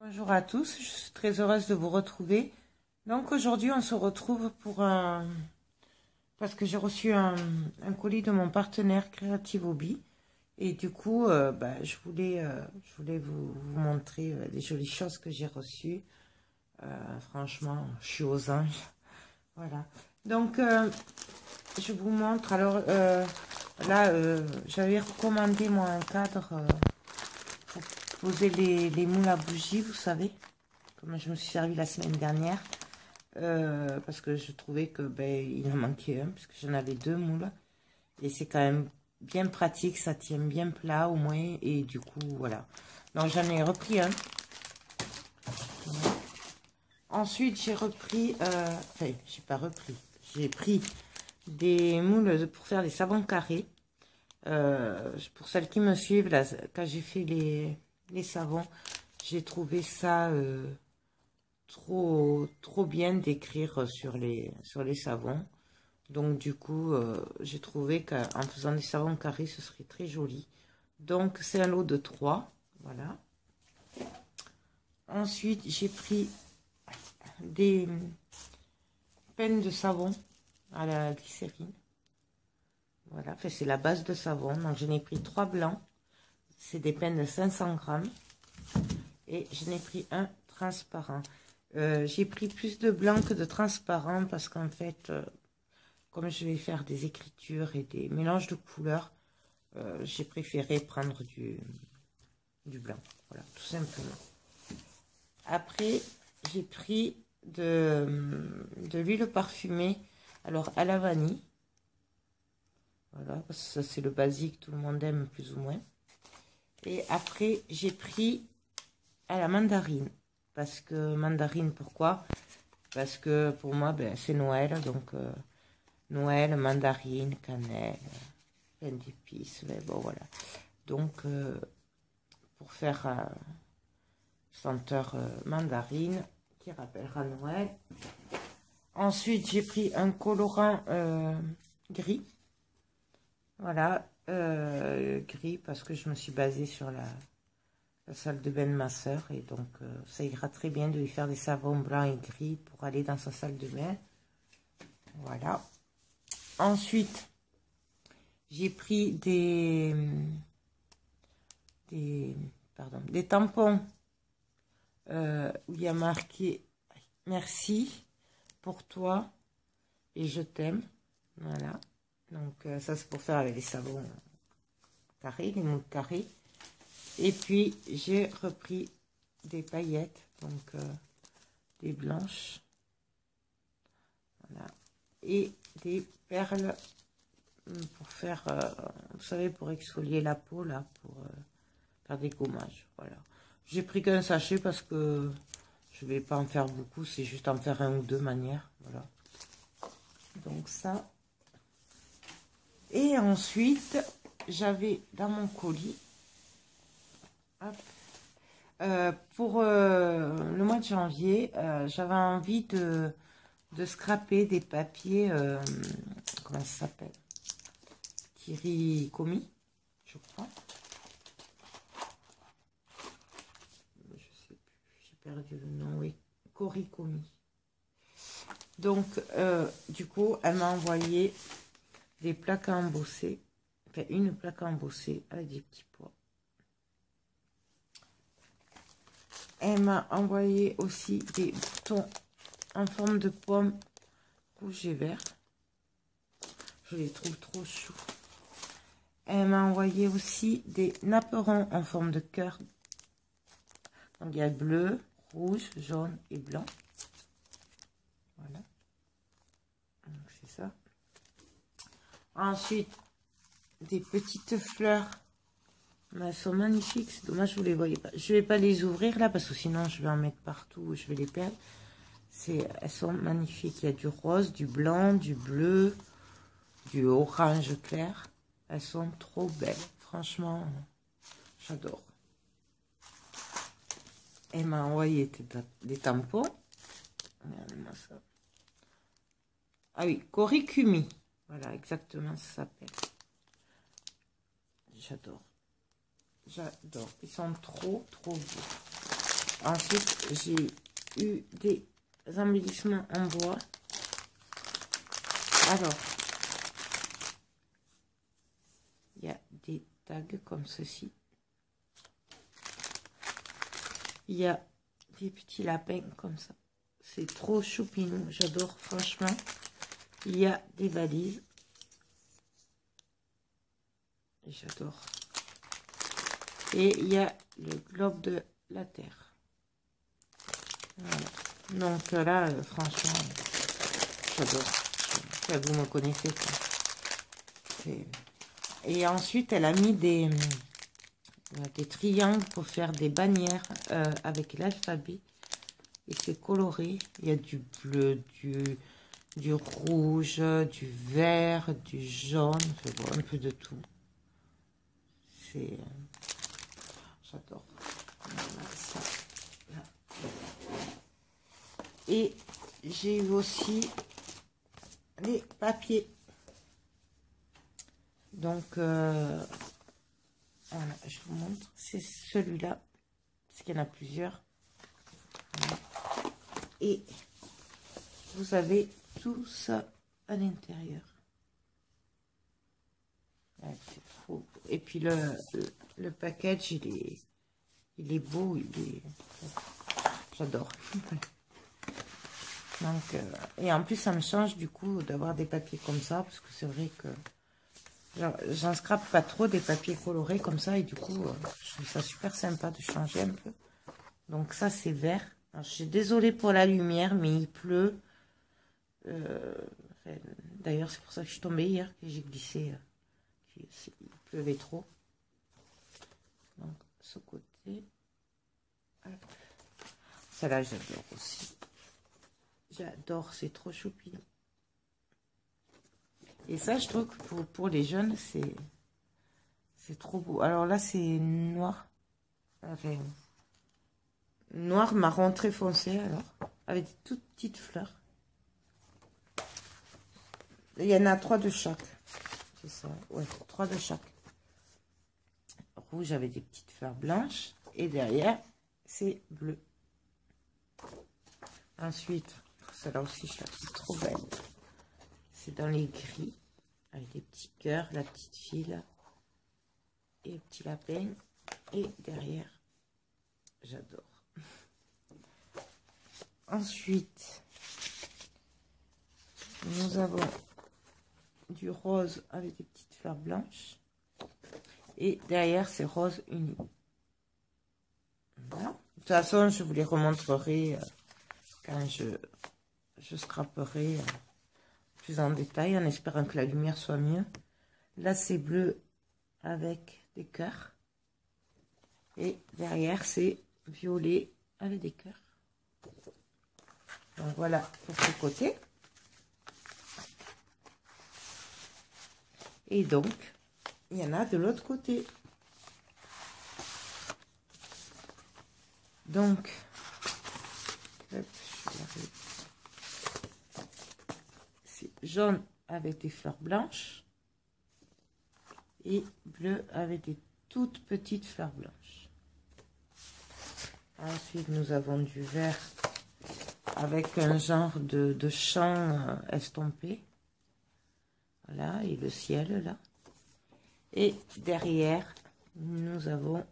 Bonjour à tous, je suis très heureuse de vous retrouver. Donc aujourd'hui on se retrouve pour parce que j'ai reçu un colis de mon partenaire Creative Hobby. Et du coup, je voulais vous montrer les jolies choses que j'ai reçues. Franchement, je suis aux anges. Voilà. Donc, je vous montre. Alors, là, j'avais recommandé moi un cadre pour poser les moules à bougies, vous savez, comme je me suis servi la semaine dernière. Parce que je trouvais que il en manquait un, puisque j'en avais deux moules. Et c'est quand même bien pratique, ça tient bien plat au moins. Et du coup, voilà. Donc j'en ai repris un. Voilà. Ensuite, j'ai repris... enfin, j'ai pas repris. J'ai pris des moules pour faire des savons carrés. Pour celles qui me suivent, là, quand j'ai fait les savons, j'ai trouvé ça... trop bien d'écrire sur les savons. Donc du coup j'ai trouvé qu'en faisant des savons carrés ce serait très joli. Donc c'est un lot de 3, voilà. Ensuite j'ai pris des peines de savon à la glycérine, voilà, enfin, c'est la base de savon. Donc je n'ai pris 3 blancs, c'est des peines de 500 grammes, et je n'ai pris un transparent. J'ai pris plus de blanc que de transparent parce qu'en fait, comme je vais faire des écritures et des mélanges de couleurs, j'ai préféré prendre du blanc. Voilà, tout simplement. Après, j'ai pris de l'huile parfumée, alors à la vanille. Voilà, ça c'est le basique, tout le monde aime plus ou moins. Et après, j'ai pris à la mandarine. Parce que mandarine, pourquoi? Parce que pour moi, c'est Noël, donc Noël, mandarine, cannelle, plein d'épices, mais bon voilà. Donc pour faire senteur mandarine qui rappellera Noël. Ensuite, j'ai pris un colorant gris. Voilà, gris parce que je me suis basée sur la salle de bain de ma soeur, et donc ça ira très bien de lui faire des savons blancs et gris pour aller dans sa salle de bain. Voilà. Ensuite, j'ai pris des tampons où il y a marqué merci pour toi et je t'aime. Voilà. Donc ça c'est pour faire avec les savons carrés, les moules carrés. Et puis, j'ai repris des paillettes, donc des blanches, voilà, et des perles pour faire, vous savez, pour exfolier la peau, là, pour faire des gommages, voilà. J'ai pris qu'un sachet parce que je ne vais pas en faire beaucoup, c'est juste en faire un ou deux manières, voilà. Donc ça. Et ensuite, j'avais dans mon colis... pour le mois de janvier, j'avais envie de scraper des papiers, comment ça s'appelle, Kirikomi, je crois. Je sais plus, j'ai perdu le nom, oui, Korikomi. Donc, du coup, elle m'a envoyé des plaques à embosser, enfin une plaque à embosser avec des petits pois. Elle m'a envoyé aussi des boutons en forme de pomme rouge et vert. Je les trouve trop choux. Elle m'a envoyé aussi des napperons en forme de cœur. Donc il y a bleu, rouge, jaune et blanc. Voilà. Donc c'est ça. Ensuite, des petites fleurs Mais elles sont magnifiques. C'est dommage, vous les voyez pas. Je vais pas les ouvrir là parce que sinon je vais en mettre partout. Je vais les perdre. Elles sont magnifiques. Il y a du rose, du blanc, du bleu, du orange clair. Elles sont trop belles. Franchement, j'adore. Elle m'a envoyé des tampons. Regardez-moi ça. Ah oui, Korikumi. Voilà, exactement, ça s'appelle. J'adore. J'adore. Ils sont trop, trop beaux. Ensuite, j'ai eu des embellissements en bois. Alors, il y a des tags comme ceci. Il y a des petits lapins comme ça. C'est trop choupinou. J'adore, franchement. Il y a des valises. J'adore. Et il y a le globe de la Terre. Voilà. Donc là, franchement, j'adore. Vous me connaissez, quoi. Et ensuite, elle a mis des triangles pour faire des bannières avec l'alphabet. Et c'est coloré. Il y a du bleu, du rouge, du vert, du jaune. Un peu de tout. J'adore. Voilà, ça, là. Et j'ai eu aussi les papiers. Donc, voilà, je vous montre. C'est celui-là. Parce qu'il y en a plusieurs. Voilà. Et vous avez tout ça à l'intérieur. C'est trop. Et puis le package, il est beau, j'adore. Donc, et en plus, ça me change du coup d'avoir des papiers comme ça, parce que c'est vrai que j'en scrape pas trop des papiers colorés comme ça, et du coup, je trouve ça super sympa de changer un peu. Donc ça, c'est vert. Alors, je suis désolée pour la lumière, mais il pleut. D'ailleurs, c'est pour ça que je suis tombée hier, que j'ai glissé. Il pleuvait trop. Donc, ce côté. Celle-là, j'adore aussi. J'adore, c'est trop choupi. Et ça, je trouve que pour les jeunes, c'est trop beau. Alors là, c'est noir. Enfin, noir, marron très foncé, alors. Avec des toutes petites fleurs. Il y en a 3 de chaque. C'est ça, ouais, 3 de chaque. Rouge avec des petites fleurs blanches. Et derrière, c'est bleu. Ensuite, celle-là aussi, je la trouve trop belle. C'est dans les gris, avec des petits cœurs, la petite file et le petit lapin. Et derrière, j'adore. Ensuite, nous avons du rose avec des petites fleurs blanches. Et derrière, c'est rose uni. Voilà. De toute façon, je vous les remontrerai quand je scraperai plus en détail, en espérant que la lumière soit mieux. Là, c'est bleu avec des cœurs. Et derrière, c'est violet avec des cœurs. Donc voilà pour ce côté. Et donc, il y en a de l'autre côté. Donc, c'est jaune avec des fleurs blanches et bleu avec des toutes petites fleurs blanches. Ensuite, nous avons du vert avec un genre de champ estompé. Voilà, et le ciel là. Et derrière, nous avons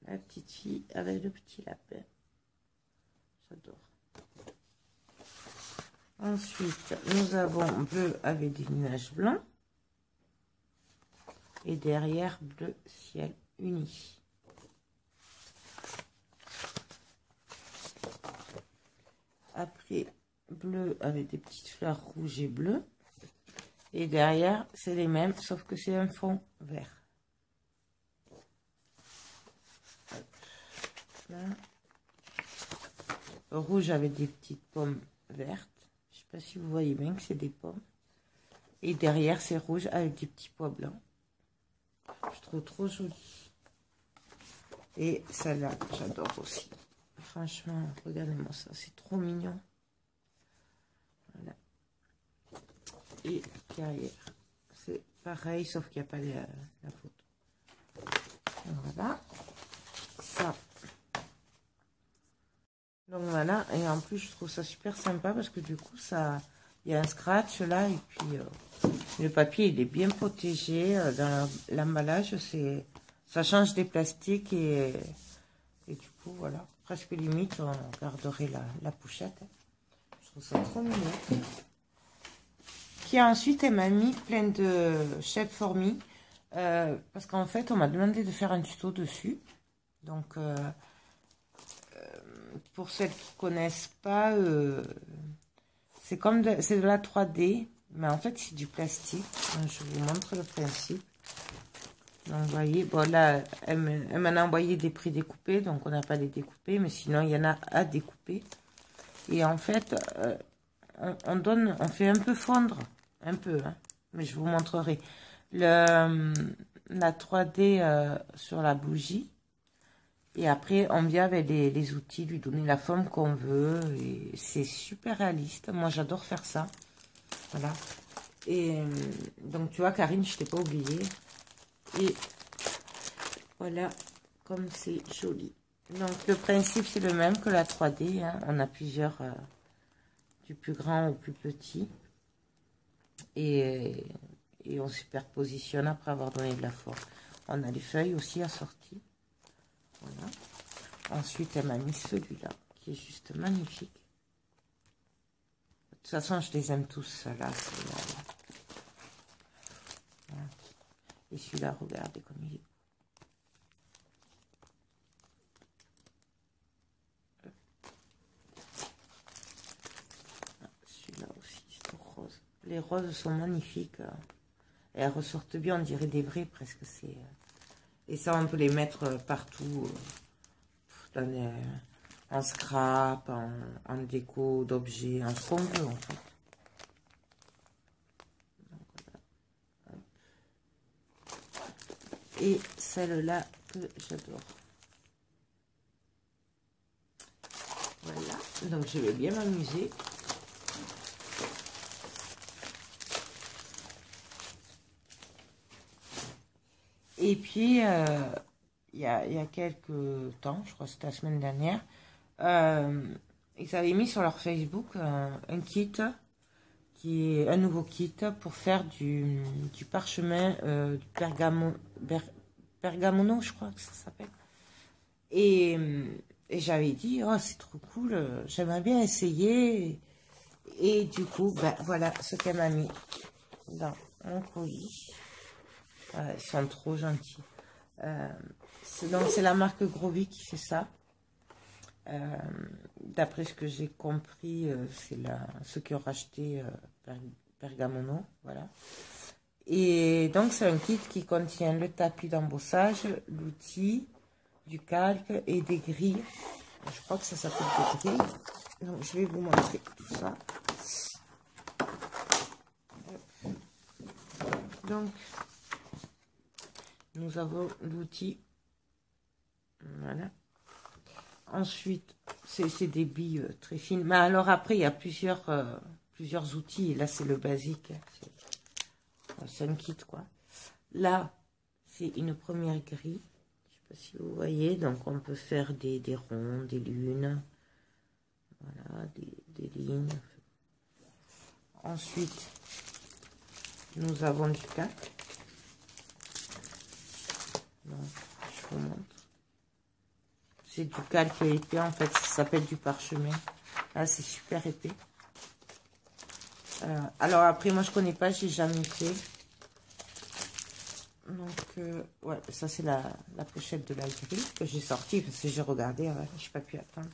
la petite fille avec le petit lapin. J'adore. Ensuite, nous avons bleu avec des nuages blancs. Et derrière, bleu ciel uni. Après, bleu avec des petites fleurs rouges et bleues. Et derrière, c'est les mêmes, sauf que c'est un fond vert. Là. Rouge avec des petites pommes vertes. Je sais pas si vous voyez bien que c'est des pommes. Et derrière, c'est rouge avec des petits pois blancs. Je trouve trop joli. Et celle-là, j'adore aussi. Franchement, regardez-moi ça, c'est trop mignon. Voilà. Et derrière, c'est pareil, sauf qu'il n'y a pas la photo. Voilà. Ça. Donc voilà, et en plus, je trouve ça super sympa parce que du coup, ça, il y a un scratch là, et puis le papier, il est bien protégé. Dans l'emballage, ça change des plastiques et du coup, voilà, presque limite, on garderait la pochette. Je trouve ça trop mignon. Puis ensuite, elle m'a mis plein de chefs for me, parce qu'en fait, on m'a demandé de faire un tuto dessus. Donc, pour celles qui ne connaissent pas, c'est de la 3D, mais en fait, c'est du plastique. Donc, je vous montre le principe. Donc, vous voyez, bon là, elle m'en a envoyé des prix découpés, donc on n'a pas les découpés, mais sinon, il y en a à découper. Et en fait, on fait un peu fondre, un peu, hein, mais je vous montrerai la 3D sur la bougie. Et après, on vient avec les outils, lui donner la forme qu'on veut. Et c'est super réaliste. Moi, j'adore faire ça. Voilà. Et donc, tu vois, Karine, je t'ai pas oublié. Et voilà, comme c'est joli. Donc, le principe, c'est le même que la 3D. Hein. On a plusieurs, du plus grand au plus petit. Et on superpositionne après avoir donné de la forme. On a les feuilles aussi assorties. Voilà. Ensuite, elle m'a mis celui-là, qui est juste magnifique. De toute façon, je les aime tous, ceux-là. Voilà. Et celui-là, regardez comme il est. Celui-là aussi, c'est tout rose. Les roses sont magnifiques. Et elles ressortent bien, on dirait des vrais presque. Et ça, on peut les mettre partout. En scrap, en déco d'objets, en ce qu'on veut en fait. Donc, voilà. Et celle-là que j'adore. Voilà, donc je vais bien m'amuser. Et puis, il y a quelques temps, je crois que c'était la semaine dernière, ils avaient mis sur leur Facebook un kit, qui est un nouveau kit pour faire du parchemin, du pergamono, je crois que ça s'appelle. Et j'avais dit, oh, c'est trop cool, j'aimerais bien essayer. Et du coup, ben, voilà ce qu'elle m'a mis dans mon colis. Ils sont trop gentils. Donc, c'est la marque Groovy qui fait ça. D'après ce que j'ai compris, c'est ceux qui ont racheté Pergamono. Voilà. Et donc, c'est un kit qui contient le tapis d'embossage, l'outil, du calque et des grilles. Je crois que ça s'appelle des grilles. Donc, je vais vous montrer tout ça. Donc, nous avons l'outil. Voilà. Ensuite, c'est des billes très fines. Mais alors après, il y a plusieurs outils. Et là, c'est le basique. C'est un kit, quoi. Là, c'est une première grille. Je ne sais pas si vous voyez. Donc, on peut faire des ronds, des lunes. Voilà, des lignes. Ensuite, nous avons du calque. Donc, je vous montre. C'est du calque épais, en fait. Ça s'appelle du parchemin. Là, c'est super épais. Alors, après, moi, je connais pas. J'ai jamais fait. Donc, ouais, ça, c'est la pochette de la grille que j'ai sortie. Parce que j'ai regardé. Ouais, je n'ai pas pu attendre.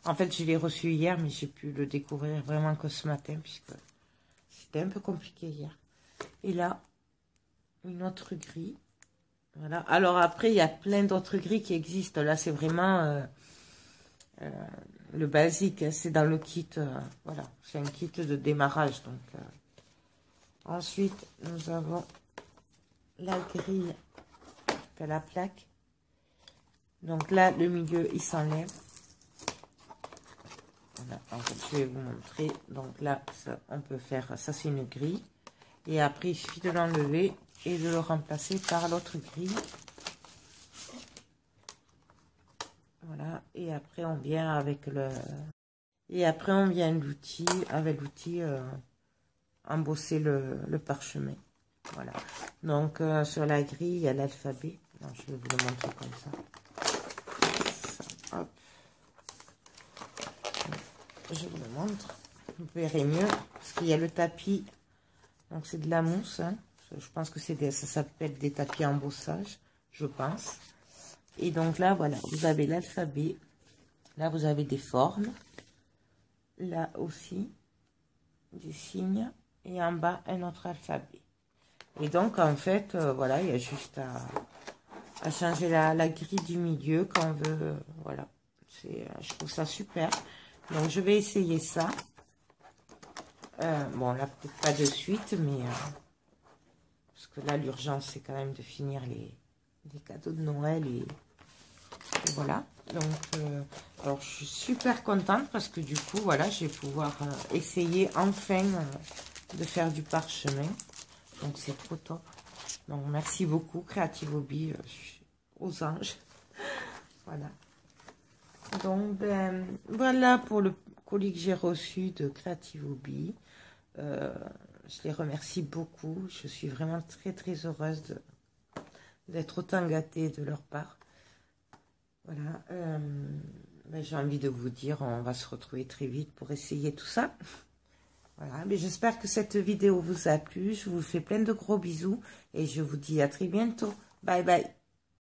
En fait, je l'ai reçu hier, mais j'ai pu le découvrir vraiment que ce matin. Puisque c'était un peu compliqué hier. Et là, une autre grille. Voilà. Alors après, il y a plein d'autres grilles qui existent. Là, c'est vraiment le basique, hein, c'est dans le kit, voilà, c'est un kit de démarrage. Donc, ensuite, nous avons la grille, la plaque. Donc là, le milieu, il s'enlève. Voilà, en fait, je vais vous montrer. Donc là, ça, on peut faire, ça c'est une grille. Et après, il suffit de l'enlever et de le remplacer par l'autre grille. Voilà, et après on vient avec le... Et après on vient l'outil, avec l'outil embosser le parchemin. Voilà. Donc sur la grille, il y a l'alphabet. Je vais vous le montrer comme ça. Hop. Je vous le montre. Vous verrez mieux, parce qu'il y a le tapis. Donc c'est de la mousse. Hein. Je pense que c'est ça s'appelle des tapis embossage, je pense. Et donc là, voilà, vous avez l'alphabet. Là, vous avez des formes. Là aussi, des signes. Et en bas, un autre alphabet. Et donc, en fait, voilà, il y a juste à changer la grille du milieu quand on veut. Voilà, je trouve ça super. Donc, je vais essayer ça. Bon, là, peut-être pas de suite, mais... parce que là, l'urgence, c'est quand même de finir les cadeaux de Noël et voilà. Donc, alors je suis super contente parce que du coup, voilà, je vais pouvoir essayer enfin de faire du parchemin. Donc, c'est trop top. Donc, merci beaucoup, Creative Hobby, aux anges. Voilà. Donc, ben, voilà pour le colis que j'ai reçu de Creative Hobby. Je les remercie beaucoup. Je suis vraiment très, très heureuse d'être autant gâtée de leur part. Voilà. Ben, j'ai envie de vous dire, on va se retrouver très vite pour essayer tout ça. Voilà. Mais j'espère que cette vidéo vous a plu. Je vous fais plein de gros bisous et je vous dis à très bientôt. Bye bye.